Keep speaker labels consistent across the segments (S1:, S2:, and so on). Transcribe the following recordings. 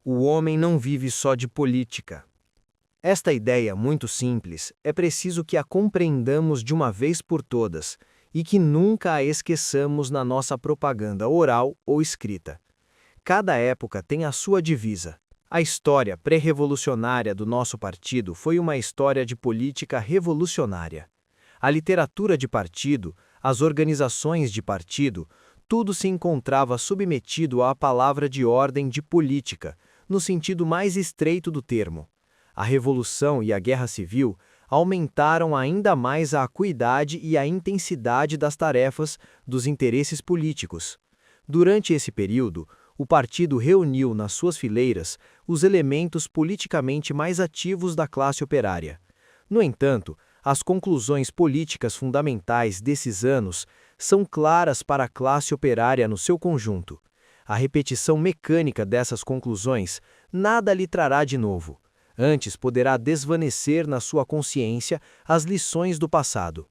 S1: O homem não vive só de política. Esta ideia muito simples é preciso que a compreendamos de uma vez por todas e que nunca a esqueçamos na nossa propaganda oral ou escrita. Cada época tem a sua divisa. A história pré-revolucionária do nosso partido foi uma história de política revolucionária. A literatura de partido, as organizações de partido, tudo se encontrava submetido à palavra de ordem de política, no sentido mais estreito do termo. A Revolução e a Guerra Civil aumentaram ainda mais a acuidade e a intensidade das tarefas dos interesses políticos. Durante esse período, o partido reuniu nas suas fileiras os elementos politicamente mais ativos da classe operária. No entanto, as conclusões políticas fundamentais desses anos são claras para a classe operária no seu conjunto. A repetição mecânica dessas conclusões nada lhe trará de novo. Antes poderá desvanecer na sua consciência as lições do passado.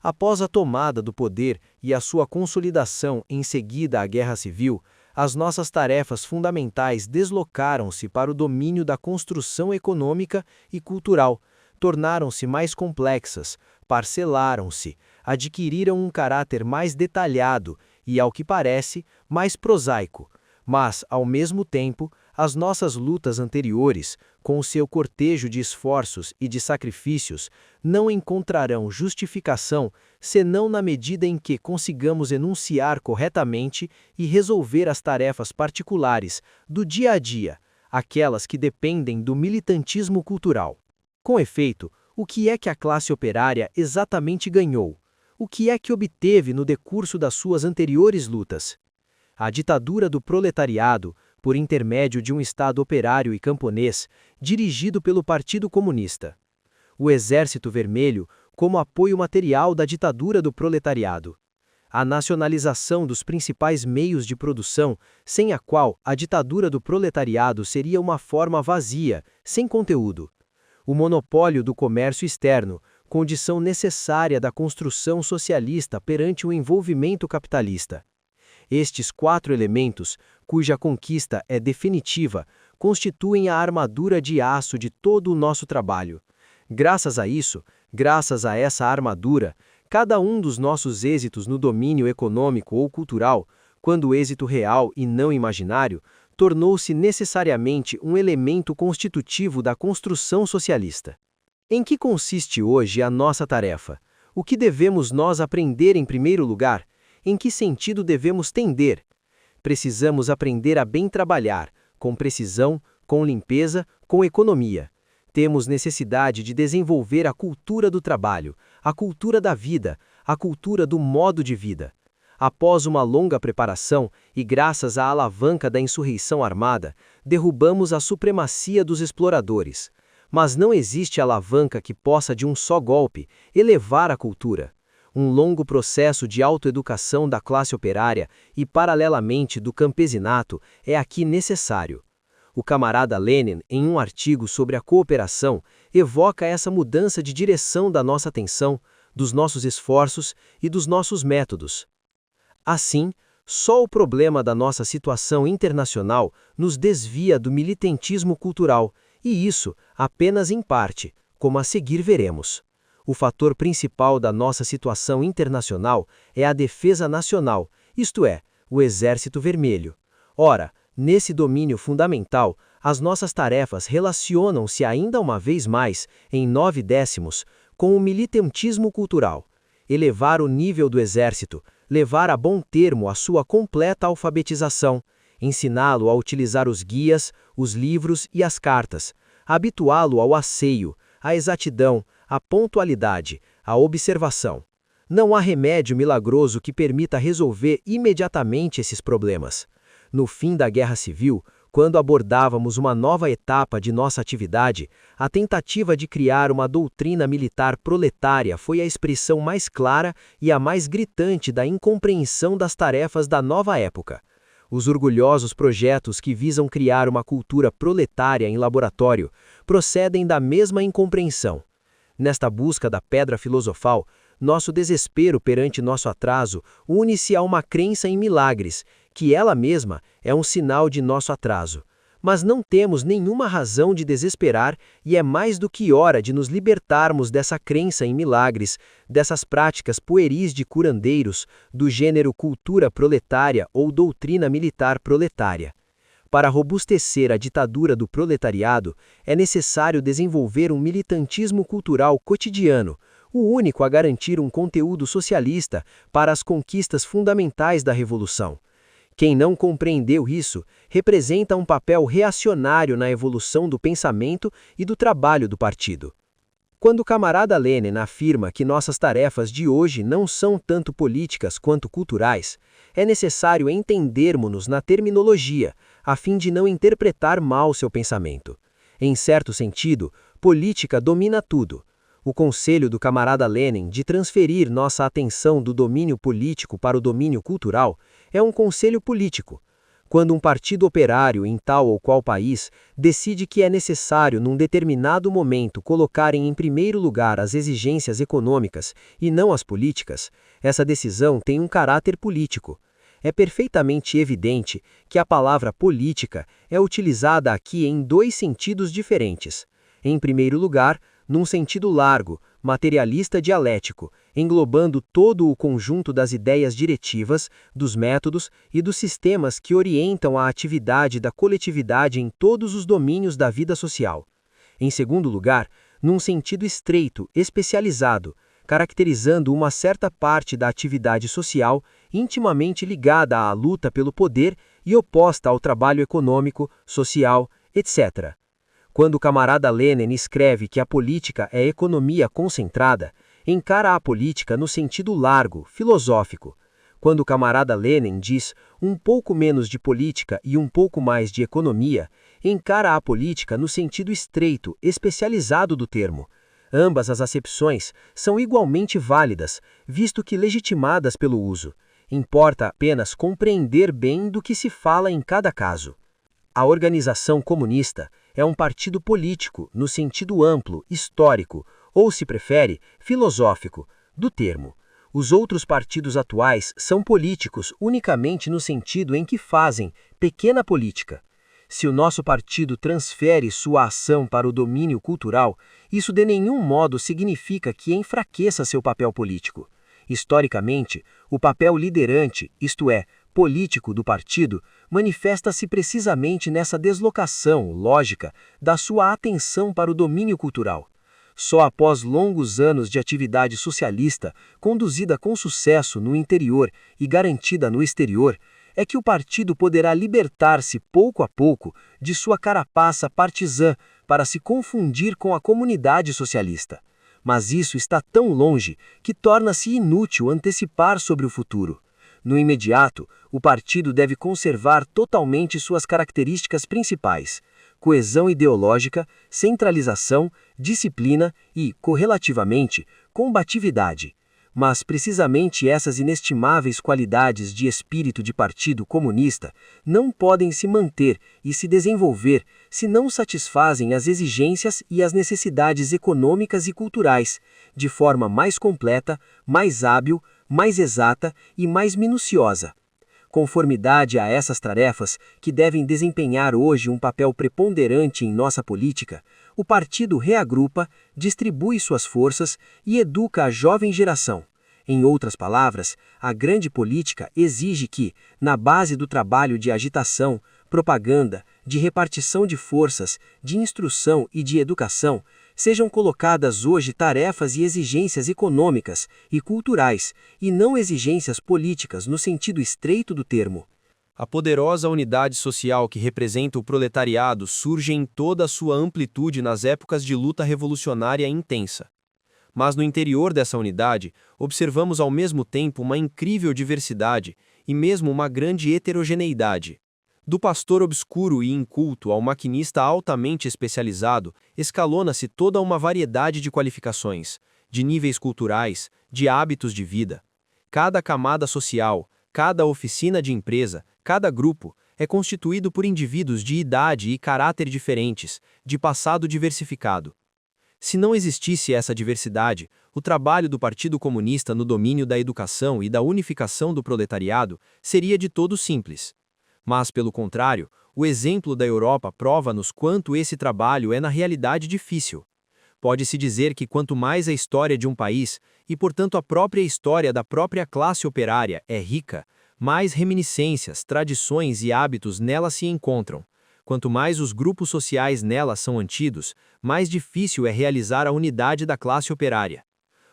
S1: Após a tomada do poder e a sua consolidação em seguida à Guerra Civil, as nossas tarefas fundamentais deslocaram-se para o domínio da construção econômica e cultural, tornaram-se mais complexas, parcelaram-se, adquiriram um caráter mais detalhado e, ao que parece, mais prosaico. Mas, ao mesmo tempo, as nossas lutas anteriores, com o seu cortejo de esforços e de sacrifícios, não encontrarão justificação senão na medida em que consigamos enunciar corretamente e resolver as tarefas particulares do dia a dia, aquelas que dependem do militantismo cultural. Com efeito, o que é que a classe operária exatamente ganhou? O que é que obteve no decurso das suas anteriores lutas? A ditadura do proletariado, por intermédio de um Estado operário e camponês, dirigido pelo Partido Comunista. O Exército Vermelho, como apoio material da ditadura do proletariado. A nacionalização dos principais meios de produção, sem a qual a ditadura do proletariado seria uma forma vazia, sem conteúdo. O monopólio do comércio externo, condição necessária da construção socialista perante o envolvimento capitalista. Estes 4 elementos, cuja conquista é definitiva, constituem a armadura de aço de todo o nosso trabalho. Graças a isso, graças a essa armadura, cada um dos nossos êxitos no domínio econômico ou cultural, quando êxito real e não imaginário, tornou-se necessariamente um elemento constitutivo da construção socialista. Em que consiste hoje a nossa tarefa? O que devemos nós aprender em primeiro lugar? Em que sentido devemos tender? Precisamos aprender a bem trabalhar, com precisão, com limpeza, com economia. Temos necessidade de desenvolver a cultura do trabalho, a cultura da vida, a cultura do modo de vida. Após uma longa preparação e graças à alavanca da insurreição armada, derrubamos a supremacia dos exploradores. Mas não existe alavanca que possa de um só golpe elevar a cultura. Um longo processo de autoeducação da classe operária e, paralelamente, do campesinato é aqui necessário. O camarada Lenin, em um artigo sobre a cooperação, evoca essa mudança de direção da nossa atenção, dos nossos esforços e dos nossos métodos. Assim, só o problema da nossa situação internacional nos desvia do militantismo cultural, e isso apenas em parte, como a seguir veremos. O fator principal da nossa situação internacional é a defesa nacional, isto é, o Exército Vermelho. Ora, nesse domínio fundamental, as nossas tarefas relacionam-se ainda uma vez mais, em 9/10, com o militantismo cultural. Elevar o nível do Exército, levar a bom termo a sua completa alfabetização, ensiná-lo a utilizar os guias, os livros e as cartas, habituá-lo ao asseio, à exatidão, à pontualidade, à observação. Não há remédio milagroso que permita resolver imediatamente esses problemas. No fim da Guerra Civil, quando abordávamos uma nova etapa de nossa atividade, a tentativa de criar uma doutrina militar proletária foi a expressão mais clara e a mais gritante da incompreensão das tarefas da nova época. Os orgulhosos projetos que visam criar uma cultura proletária em laboratório procedem da mesma incompreensão. Nesta busca da pedra filosofal, nosso desespero perante nosso atraso une-se a uma crença em milagres, que ela mesma é um sinal de nosso atraso. Mas não temos nenhuma razão de desesperar e é mais do que hora de nos libertarmos dessa crença em milagres, dessas práticas pueris de curandeiros, do gênero cultura proletária ou doutrina militar proletária. Para robustecer a ditadura do proletariado, é necessário desenvolver um militantismo cultural cotidiano, o único a garantir um conteúdo socialista para as conquistas fundamentais da revolução. Quem não compreendeu isso representa um papel reacionário na evolução do pensamento e do trabalho do partido. Quando o camarada Lenin afirma que nossas tarefas de hoje não são tanto políticas quanto culturais, é necessário entendermos-nos na terminologia, a fim de não interpretar mal seu pensamento. Em certo sentido, política domina tudo. O conselho do camarada Lenin de transferir nossa atenção do domínio político para o domínio cultural é um conselho político. Quando um partido operário em tal ou qual país decide que é necessário num determinado momento colocarem em primeiro lugar as exigências econômicas e não as políticas, essa decisão tem um caráter político. É perfeitamente evidente que a palavra política é utilizada aqui em dois sentidos diferentes. Em primeiro lugar, num sentido largo, materialista dialético, englobando todo o conjunto das ideias diretivas, dos métodos e dos sistemas que orientam a atividade da coletividade em todos os domínios da vida social. Em segundo lugar, num sentido estreito, especializado, caracterizando uma certa parte da atividade social intimamente ligada à luta pelo poder e oposta ao trabalho econômico, social, etc. Quando o camarada Lenin escreve que a política é economia concentrada, encara a política no sentido largo, filosófico. Quando o camarada Lenin diz um pouco menos de política e um pouco mais de economia, encara a política no sentido estreito, especializado do termo. Ambas as acepções são igualmente válidas, visto que legitimadas pelo uso. Importa apenas compreender bem do que se fala em cada caso. A organização comunista é um partido político no sentido amplo, histórico, ou, se prefere, filosófico, do termo. Os outros partidos atuais são políticos unicamente no sentido em que fazem pequena política. Se o nosso partido transfere sua ação para o domínio cultural, isso de nenhum modo significa que enfraqueça seu papel político. Historicamente, o papel liderante, isto é, político do partido, manifesta-se precisamente nessa deslocação lógica da sua atenção para o domínio cultural. Só após longos anos de atividade socialista, conduzida com sucesso no interior e garantida no exterior, é que o partido poderá libertar-se pouco a pouco de sua carapaça partizã para se confundir com a comunidade socialista. Mas isso está tão longe que torna-se inútil antecipar sobre o futuro. No imediato, o partido deve conservar totalmente suas características principais: coesão ideológica, centralização, disciplina e, correlativamente, combatividade. Mas precisamente essas inestimáveis qualidades de espírito de partido comunista não podem se manter e se desenvolver se não satisfazem as exigências e as necessidades econômicas e culturais, de forma mais completa, mais hábil, mais exata e mais minuciosa. Conformidade a essas tarefas, que devem desempenhar hoje um papel preponderante em nossa política, o partido reagrupa, distribui suas forças e educa a jovem geração. Em outras palavras, a grande política exige que, na base do trabalho de agitação, propaganda, de repartição de forças, de instrução e de educação, sejam colocadas hoje tarefas e exigências econômicas e culturais, e não exigências políticas no sentido estreito do termo.
S2: A poderosa unidade social que representa o proletariado surge em toda a sua amplitude nas épocas de luta revolucionária intensa. Mas no interior dessa unidade, observamos ao mesmo tempo uma incrível diversidade e mesmo uma grande heterogeneidade. Do pastor obscuro e inculto ao maquinista altamente especializado, escalona-se toda uma variedade de qualificações, de níveis culturais, de hábitos de vida. Cada camada social, cada oficina de empresa, cada grupo, é constituído por indivíduos de idade e caráter diferentes, de passado diversificado. Se não existisse essa diversidade, o trabalho do Partido Comunista no domínio da educação e da unificação do proletariado seria de todo simples. Mas, pelo contrário, O exemplo da Europa prova-nos quanto esse trabalho é na realidade difícil. Pode-se dizer que quanto mais a história de um país, e portanto a própria história da própria classe operária, é rica, mais reminiscências, tradições e hábitos nela se encontram. Quanto mais os grupos sociais nela são antidos, mais difícil é realizar a unidade da classe operária.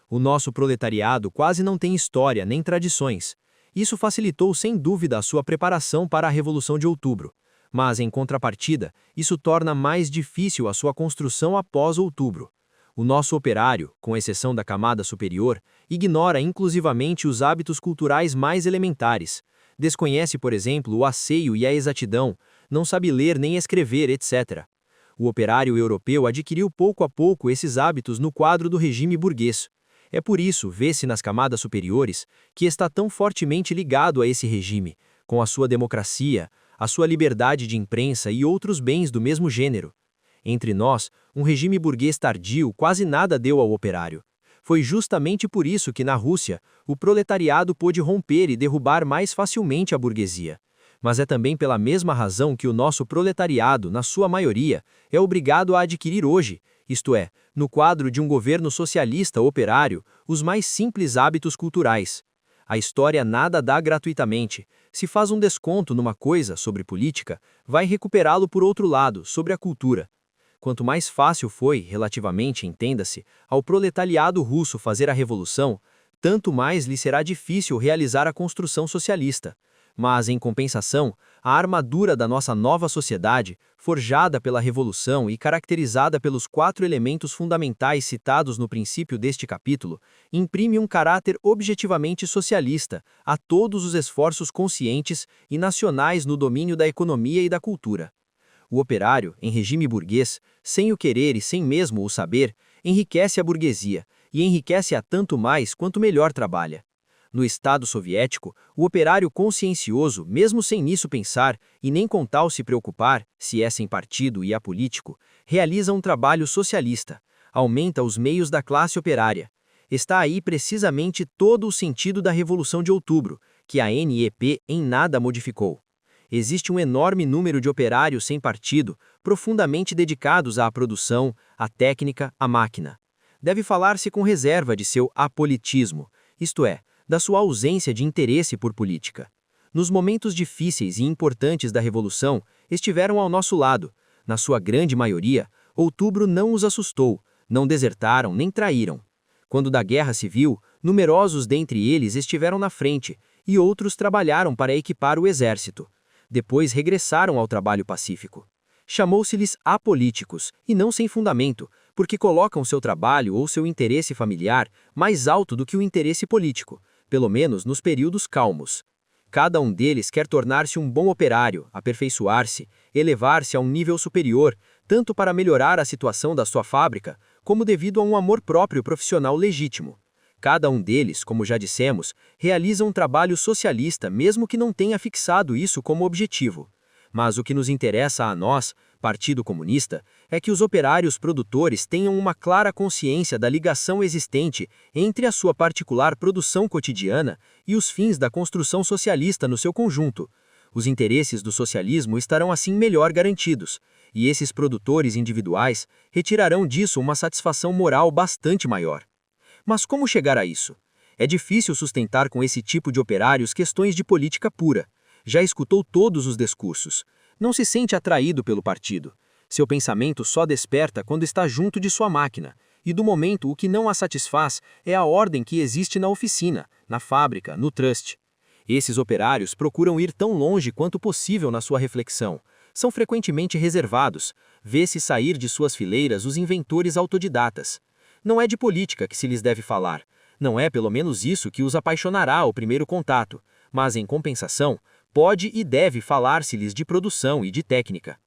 S2: O nosso proletariado quase não tem história nem tradições. Isso facilitou sem dúvida a sua preparação para a Revolução de Outubro. Mas, em contrapartida, isso torna mais difícil a sua construção após outubro. O nosso operário, com exceção da camada superior, ignora inclusivamente os hábitos culturais mais elementares. Desconhece, por exemplo, o asseio e a exatidão, não sabe ler nem escrever, etc. O operário europeu adquiriu pouco a pouco esses hábitos no quadro do regime burguês. É por isso, vê-se nas camadas superiores, que está tão fortemente ligado a esse regime, com a sua democracia, a sua liberdade de imprensa e outros bens do mesmo gênero. Entre nós, um regime burguês tardio quase nada deu ao operário. Foi justamente por isso que na Rússia, o proletariado pôde romper e derrubar mais facilmente a burguesia. Mas é também pela mesma razão que o nosso proletariado, na sua maioria, é obrigado a adquirir hoje, isto é, no quadro de um governo socialista operário, os mais simples hábitos culturais. A história nada dá gratuitamente. Se faz um desconto numa coisa sobre política, vai recuperá-lo por outro lado, sobre a cultura. Quanto mais fácil foi, relativamente, entenda-se, ao proletariado russo fazer a revolução, tanto mais lhe será difícil realizar a construção socialista. Mas, em compensação, a armadura da nossa nova sociedade, forjada pela Revolução e caracterizada pelos 4 elementos fundamentais citados no princípio deste capítulo, imprime um caráter objetivamente socialista a todos os esforços conscientes e nacionais no domínio da economia e da cultura. O operário, em regime burguês, sem o querer e sem mesmo o saber, enriquece a burguesia, e enriquece-a tanto mais quanto melhor trabalha. No Estado soviético, o operário consciencioso, mesmo sem nisso pensar, e nem com tal se preocupar, se é sem partido e apolítico, realiza um trabalho socialista, aumenta os meios da classe operária. Está aí precisamente todo o sentido da Revolução de Outubro, que a NEP em nada modificou. Existe um enorme número de operários sem partido, profundamente dedicados à produção, à técnica, à máquina. Deve falar-se com reserva de seu apolitismo, isto é, da sua ausência de interesse por política. Nos momentos difíceis e importantes da Revolução, estiveram ao nosso lado. Na sua grande maioria, outubro não os assustou, não desertaram nem traíram. Quando da Guerra Civil, numerosos dentre eles estiveram na frente, e outros trabalharam para equipar o exército. Depois regressaram ao trabalho pacífico. Chamou-se-lhes apolíticos, e não sem fundamento, porque colocam seu trabalho ou seu interesse familiar mais alto do que o interesse político, pelo menos nos períodos calmos. Cada um deles quer tornar-se um bom operário, aperfeiçoar-se, elevar-se a um nível superior, tanto para melhorar a situação da sua fábrica, como devido a um amor próprio profissional legítimo. Cada um deles, como já dissemos, realiza um trabalho socialista mesmo que não tenha fixado isso como objetivo. Mas o que nos interessa a nós, Partido Comunista, é que os operários produtores tenham uma clara consciência da ligação existente entre a sua particular produção cotidiana e os fins da construção socialista no seu conjunto. Os interesses do socialismo estarão assim melhor garantidos, e esses produtores individuais retirarão disso uma satisfação moral bastante maior. Mas como chegar a isso? É difícil sustentar com esse tipo de operários questões de política pura. Já escutou todos os discursos. Não se sente atraído pelo partido. Seu pensamento só desperta quando está junto de sua máquina, e do momento o que não a satisfaz é a ordem que existe na oficina, na fábrica, no trust. Esses operários procuram ir tão longe quanto possível na sua reflexão. São frequentemente reservados. Vê-se sair de suas fileiras os inventores autodidatas. Não é de política que se lhes deve falar. Não é pelo menos isso que os apaixonará ao primeiro contato. Mas, em compensação, pode e deve falar-se-lhes de produção e de técnica.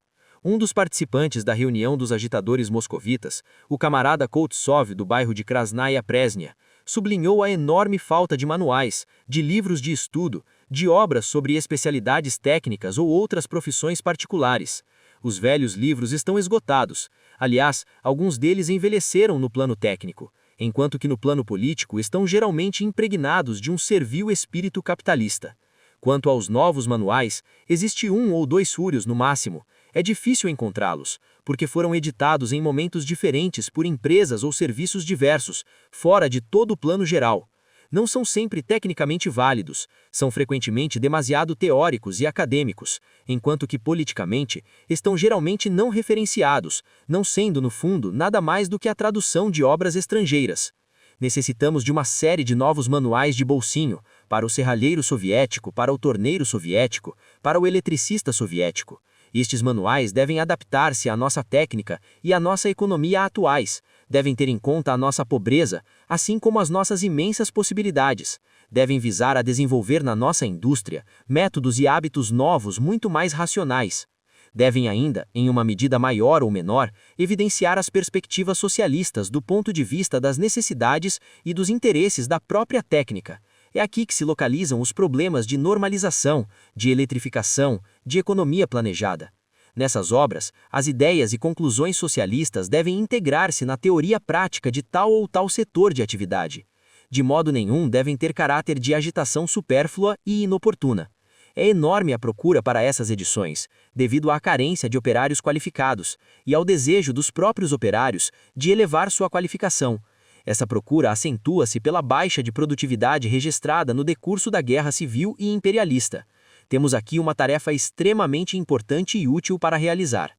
S2: Um dos participantes da reunião dos agitadores moscovitas, o camarada Koltsov do bairro de Krasnaya Presnya, sublinhou a enorme falta de manuais, de livros de estudo, de obras sobre especialidades técnicas ou outras profissões particulares. Os velhos livros estão esgotados. Aliás, alguns deles envelheceram no plano técnico, enquanto que no plano político estão geralmente impregnados de um servil espírito capitalista. Quanto aos novos manuais, existe um ou dois fúrios no máximo. É difícil encontrá-los, porque foram editados em momentos diferentes por empresas ou serviços diversos, fora de todo o plano geral. Não são sempre tecnicamente válidos, são frequentemente demasiado teóricos e acadêmicos, enquanto que politicamente estão geralmente não referenciados, não sendo, no fundo, nada mais do que a tradução de obras estrangeiras. Necessitamos de uma série de novos manuais de bolsinho, para o serralheiro soviético, para o torneiro soviético, para o eletricista soviético. Estes manuais devem adaptar-se à nossa técnica e à nossa economia atuais, devem ter em conta a nossa pobreza, assim como as nossas imensas possibilidades. Devem visar a desenvolver na nossa indústria métodos e hábitos novos muito mais racionais. Devem ainda, em uma medida maior ou menor, evidenciar as perspectivas socialistas do ponto de vista das necessidades e dos interesses da própria técnica. É aqui que se localizam os problemas de normalização, de eletrificação, de economia planejada. Nessas obras, as ideias e conclusões socialistas devem integrar-se na teoria prática de tal ou tal setor de atividade. De modo nenhum devem ter caráter de agitação supérflua e inoportuna. É enorme a procura para essas edições, devido à carência de operários qualificados e ao desejo dos próprios operários de elevar sua qualificação. Essa procura acentua-se pela baixa de produtividade registrada no decurso da guerra civil e imperialista. Temos aqui uma tarefa extremamente importante e útil para realizar.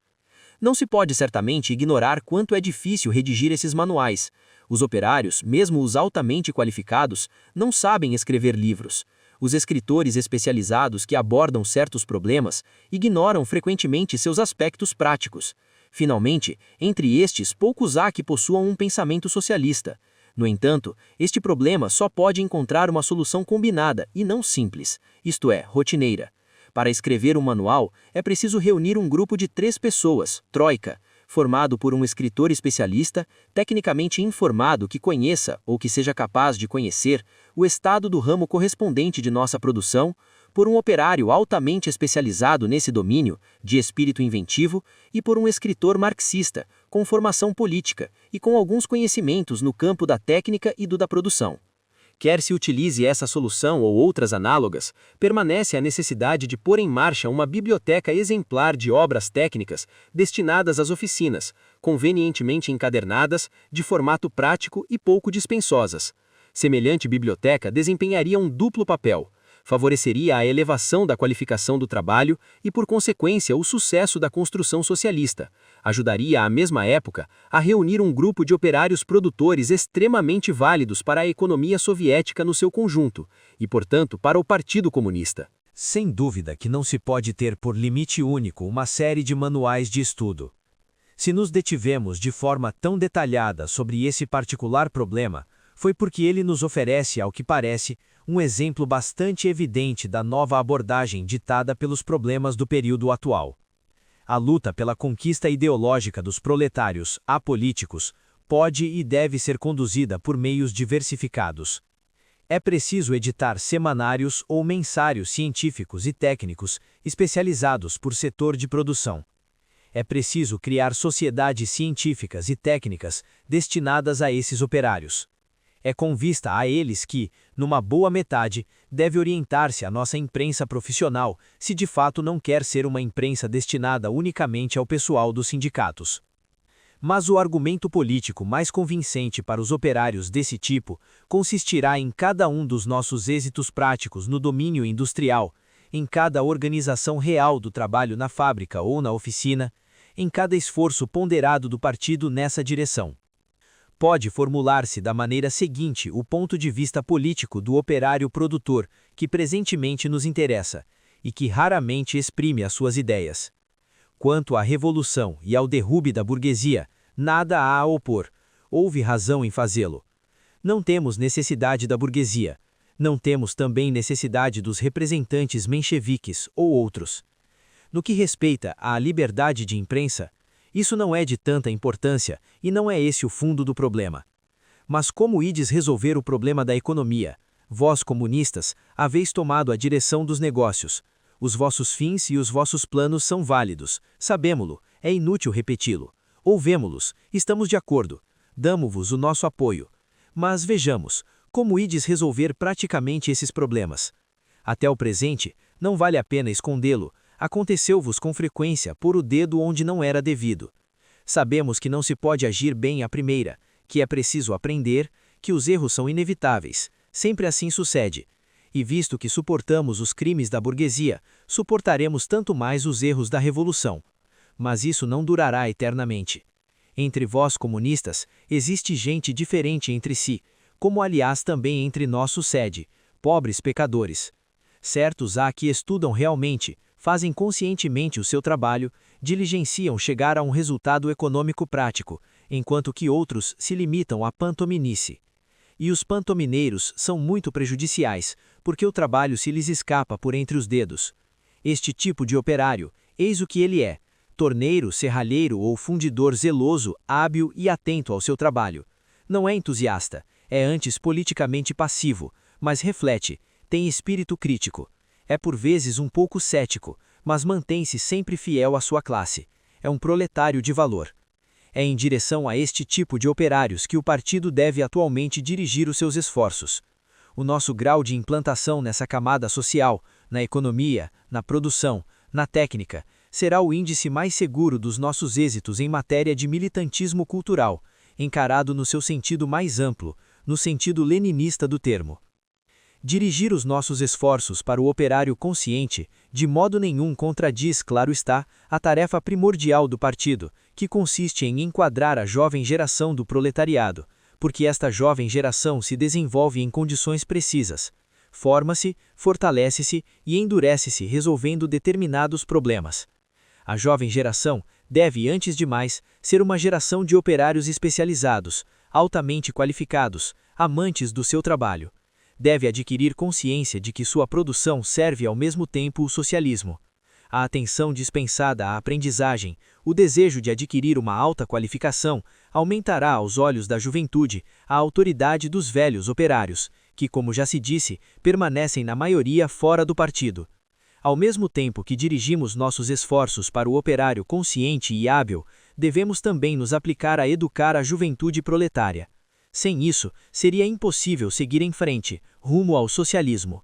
S2: Não se pode certamente ignorar quanto é difícil redigir esses manuais. Os operários, mesmo os altamente qualificados, não sabem escrever livros. Os escritores especializados que abordam certos problemas ignoram frequentemente seus aspectos práticos. Finalmente, entre estes, poucos há que possuam um pensamento socialista. No entanto, este problema só pode encontrar uma solução combinada e não simples, isto é, rotineira. Para escrever um manual, é preciso reunir um grupo de 3 pessoas, troika, formado por um escritor especialista, tecnicamente informado que conheça, ou que seja capaz de conhecer, o estado do ramo correspondente de nossa produção, por um operário altamente especializado nesse domínio, de espírito inventivo, e por um escritor marxista, com formação política e com alguns conhecimentos no campo da técnica e do da produção. Quer se utilize essa solução ou outras análogas, permanece a necessidade de pôr em marcha uma biblioteca exemplar de obras técnicas destinadas às oficinas, convenientemente encadernadas, de formato prático e pouco dispensosas. Semelhante biblioteca desempenharia um duplo papel. Favoreceria a elevação da qualificação do trabalho e, por consequência, o sucesso da construção socialista. Ajudaria, à mesma época, a reunir um grupo de operários produtores extremamente válidos para a economia soviética no seu conjunto, e, portanto, para o Partido Comunista.
S1: Sem dúvida que não se pode ter por limite único uma série de manuais de estudo. Se nos detivemos de forma tão detalhada sobre esse particular problema, foi porque ele nos oferece, ao que parece, um exemplo bastante evidente da nova abordagem ditada pelos problemas do período atual. A luta pela conquista ideológica dos proletários apolíticos pode e deve ser conduzida por meios diversificados. É preciso editar semanários ou mensários científicos e técnicos especializados por setor de produção. É preciso criar sociedades científicas e técnicas destinadas a esses operários. É com vista a eles que, numa boa metade, deve orientar-se a nossa imprensa profissional, se de fato não quer ser uma imprensa destinada unicamente ao pessoal dos sindicatos. Mas o argumento político mais convincente para os operários desse tipo consistirá em cada um dos nossos êxitos práticos no domínio industrial, em cada organização real do trabalho na fábrica ou na oficina, em cada esforço ponderado do partido nessa direção. Pode formular-se da maneira seguinte o ponto de vista político do operário produtor, que presentemente nos interessa, e que raramente exprime as suas ideias. Quanto à revolução e ao derrube da burguesia, nada há a opor, houve razão em fazê-lo. Não temos necessidade da burguesia, não temos também necessidade dos representantes mencheviques ou outros. No que respeita à liberdade de imprensa, isso não é de tanta importância e não é esse o fundo do problema. Mas como ides resolver o problema da economia? Vós, comunistas, haveis tomado a direção dos negócios. Os vossos fins e os vossos planos são válidos, sabemo-lo, é inútil repeti-lo. Ouvemo-los, estamos de acordo, damo-vos o nosso apoio. Mas vejamos, como ides resolver praticamente esses problemas?
S3: Até o presente, não vale a pena escondê-lo, aconteceu-vos com frequência pôr o dedo onde não era devido. Sabemos que não se pode agir bem à primeira, que é preciso aprender, que os erros são inevitáveis, sempre assim sucede. E visto que suportamos os crimes da burguesia, suportaremos tanto mais os erros da revolução. Mas isso não durará eternamente. Entre vós comunistas, existe gente diferente entre si, como aliás também entre nós sucede, pobres pecadores. Certos há que estudam realmente, fazem conscientemente o seu trabalho, diligenciam chegar a um resultado econômico prático, enquanto que outros se limitam à pantominice. E os pantomineiros são muito prejudiciais, porque o trabalho se lhes escapa por entre os dedos. Este tipo de operário, eis o que ele é: torneiro, serralheiro ou fundidor zeloso, hábil e atento ao seu trabalho. Não é entusiasta, é antes politicamente passivo, mas reflete, tem espírito crítico. É por vezes um pouco cético, mas mantém-se sempre fiel à sua classe. É um proletário de valor. É em direção a este tipo de operários que o partido deve atualmente dirigir os seus esforços. O nosso grau de implantação nessa camada social, na economia, na produção, na técnica, será o índice mais seguro dos nossos êxitos em matéria de militantismo cultural, encarado no seu sentido mais amplo, no sentido leninista do termo. Dirigir os nossos esforços para o operário consciente, de modo nenhum contradiz, claro está, a tarefa primordial do partido, que consiste em enquadrar a jovem geração do proletariado, porque esta jovem geração se desenvolve em condições precisas. Forma-se, fortalece-se e endurece-se resolvendo determinados problemas. A jovem geração deve, antes de mais, ser uma geração de operários especializados, altamente qualificados, amantes do seu trabalho. Deve adquirir consciência de que sua produção serve ao mesmo tempo o socialismo. A atenção dispensada à aprendizagem, o desejo de adquirir uma alta qualificação, aumentará aos olhos da juventude a autoridade dos velhos operários, que, como já se disse, permanecem na maioria fora do partido. Ao mesmo tempo que dirigimos nossos esforços para o operário consciente e hábil, devemos também nos aplicar a educar a juventude proletária. Sem isso, seria impossível seguir em frente, rumo ao socialismo.